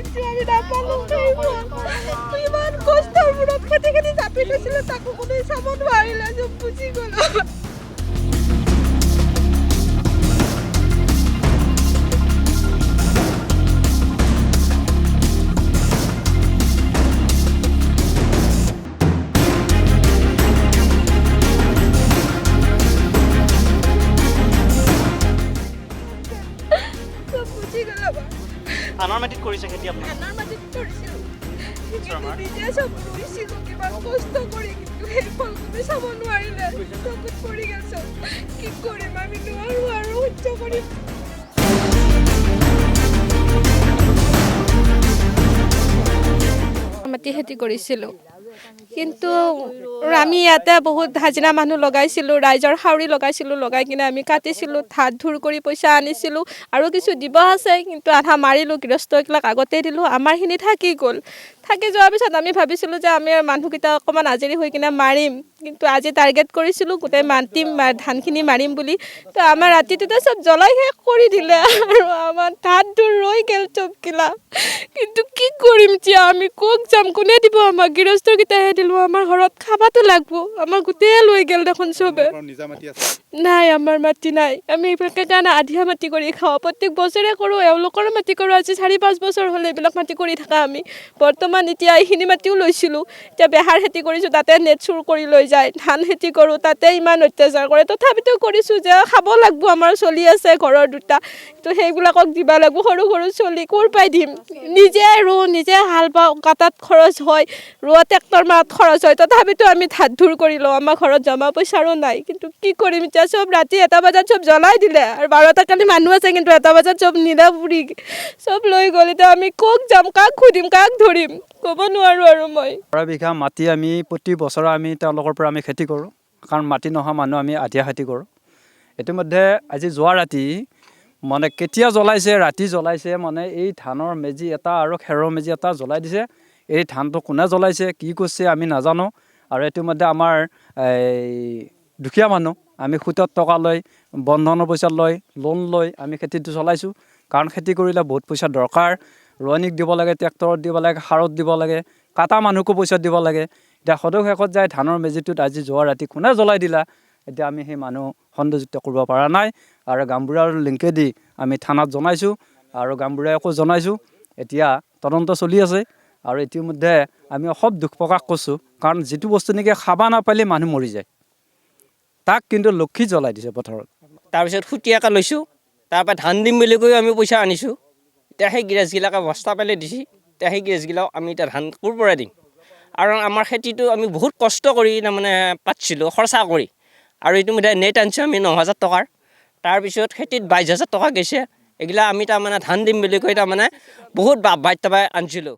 কিন্তু আমি নাপালো ইমান কষ্টৰ মূৰত খেতি চাপি লৈছিলোঁ তাকো কোনোৱে চাব নোৱাৰিলে চব বুজি গ'ল ধানৰ মাটিত কৰিছে খেতি আপুনি? ধানৰ মাটিত কৰিছিলোঁ নিশ্চয় আমাৰ। নিজে চব ৰুইছিলোঁ কিমান কষ্ট কৰি কিন্তু সেই ফল কোনো চাব নোৱাৰিলে চকুত পৰি গ'ল চব কি কৰিম আমি নোৱাৰোঁ আৰু সহ্য কৰিম মাটি খেতি কৰিছিলোঁ কিন্তু আমি ইয়াতে বহুত হাজিৰা মানুহ লগাইছিলোঁ ৰাইজৰ হাউৰি লগাইছিলোঁ লগাই কিনে আমি কাটিছিলোঁ ধাৰ ধুৰ কৰি পইচা আনিছিলোঁ আৰু কিছু দিব আছে কিন্তু আধা মাৰিলোঁ গৃহস্থবিলাক আগতে দিলোঁ আমাৰখিনি থাকি গ'ল থাকি যোৱাৰ পিছত আমি ভাবিছিলোঁ যে আমি মানুহকেইটা অকণমান আজৰি হৈ কিনে মাৰিম কিন্তু আজি টাৰ্গেট কৰিছিলোঁ গোটেই মাতিম ধানখিনি মাৰিম বুলি তো আমাৰ ৰাতিটোতে চব জ্বলাই শেষ কৰি দিলে আৰু আমাৰ ধান ধুৰ ৰৈ গ'ল চবগিলা কিন্তু কি কৰিম এতিয়া আমি ক'ত যাম কোনে দিব আমাক গৃহস্থকেইটাহে দিলোঁ আমাৰ ঘৰত খাবাতো লাগব আমাৰ গোটেই লৈ গ'ল দেখোন চবে নাই আমাৰ মাটি নাই আমি এইবিলাকে কাৰণে আধিয়া মাটি কৰি খাওঁ প্ৰত্যেক বছৰে কৰোঁ এওঁলোকৰ মাটি কৰোঁ আজি 4-5 বছৰ হ'লে এইবিলাক মাটি কৰি থকা আমি বৰ্তমান এতিয়া এইখিনি মাটিও লৈছিলোঁ এতিয়া বেহাৰ খেতি কৰিছোঁ তাতে নেট চুৰ কৰি লৈ যায় ধান খেতি কৰোঁ তাতে ইমান অত্যাচাৰ কৰে তথাপিতো কৰিছোঁ যে খাব লাগব আমাৰ চলি আছে ঘৰৰ দুটা তো সেইবিলাকক দিব লাগিব সৰু সৰু চলি ক'ৰ পাই দিম নিজে ৰুওঁ নিজে হাল বাওঁ কাটাত খৰচ হয় ৰোৱা ট্ৰেক্টৰ মাত খৰচ হয় তথাপিতো আমি ধাৰ ধুৰ কৰি লওঁ আমাৰ ঘৰত জমা পইচাৰো নাই কিন্তু কি কৰিম এতিয়া চব ৰাতি 1 বজাত চব জ্বলাই দিলে আৰু 12টা কালি মানুহ আছে কিন্তু 1 বজাত চব নিলে পুৰি চব লৈ গ'ল এতিয়া আমি ক'ত যাম কাক সুধিম কাক ধৰিম ক'ব নোৱাৰোঁ আৰু মই 12 বিঘা মাটি আমি প্ৰতি বছৰে আমি তেওঁলোকৰ পৰা আমি খেতি কৰোঁ কাৰণ মাটি নোহোৱা মানুহ আমি আধিয়া খেতি কৰোঁ ইতিমধ্যে আজি যোৱা ৰাতি মানে কেতিয়া জ্বলাইছে ৰাতি জ্বলাইছে মানে এই ধানৰ মেজি এটা আৰু খেৰৰ মেজি এটা জ্বলাই দিছে এই ধানটো কোনে জ্বলাইছে কি কৰিছে আমি নাজানো আৰু ইতিমধ্যে আমাৰ দুখীয়া মানুহ আমি সুতত টকা লৈ বন্ধনৰ পইচা লৈ লোন লৈ আমি খেতিটো চলাইছোঁ কাৰণ খেতি কৰিলে বহুত পইচা দৰকাৰ ৰোৱনীক দিব লাগে ট্ৰেক্টৰত দিব লাগে সাৰত দিব লাগে কাটা মানুহকো পইচা দিব লাগে এতিয়া সদৌ শেষত যায় ধানৰ মেজিটোত আজি যোৱা ৰাতি কোনে জ্বলাই দিলা এতিয়া আমি সেই মানুহ সন্তুষ্ট কৰিব পৰা নাই আৰু গামবুঢ়াৰ লিংকেদি আমি থানাত জনাইছোঁ আৰু গামবুঢ়াকো জনাইছোঁ এতিয়া তদন্ত চলি আছে আৰু ইতিমধ্যে আমি খুব দুখ প্ৰকাশ কৰিছোঁ কাৰণ যিটো বস্তু নেকি খাব নাপালে মানুহ মৰি যায় তাক কিন্তু লক্ষী জ্বলাই দিছে পথাৰত তাৰপিছত সুতীয়াকৈ লৈছোঁ তাৰপৰা ধান দিম বুলি কৈ আমি পইচা আনিছোঁ এতিয়া সেই গেছগিলাকে বস্তা পেলাই দিছে এতিয়া সেই গেছগিলাক আমি এতিয়া ধান ক'ৰ পৰা দিম আৰু আমাৰ খেতিটো আমি বহুত কষ্ট কৰি তাৰমানে পাতিছিলোঁ খৰচা কৰি আৰু ইতিমধ্যে নেট আনিছোঁ আমি 9,000 টকাৰ তাৰপিছত খেতিত 22,000 টকা গৈছে এইগিলা আমি তাৰমানে ধান দিম বুলি কৈ তাৰমানে বহুত বাধ্য পাই আনিছিলোঁ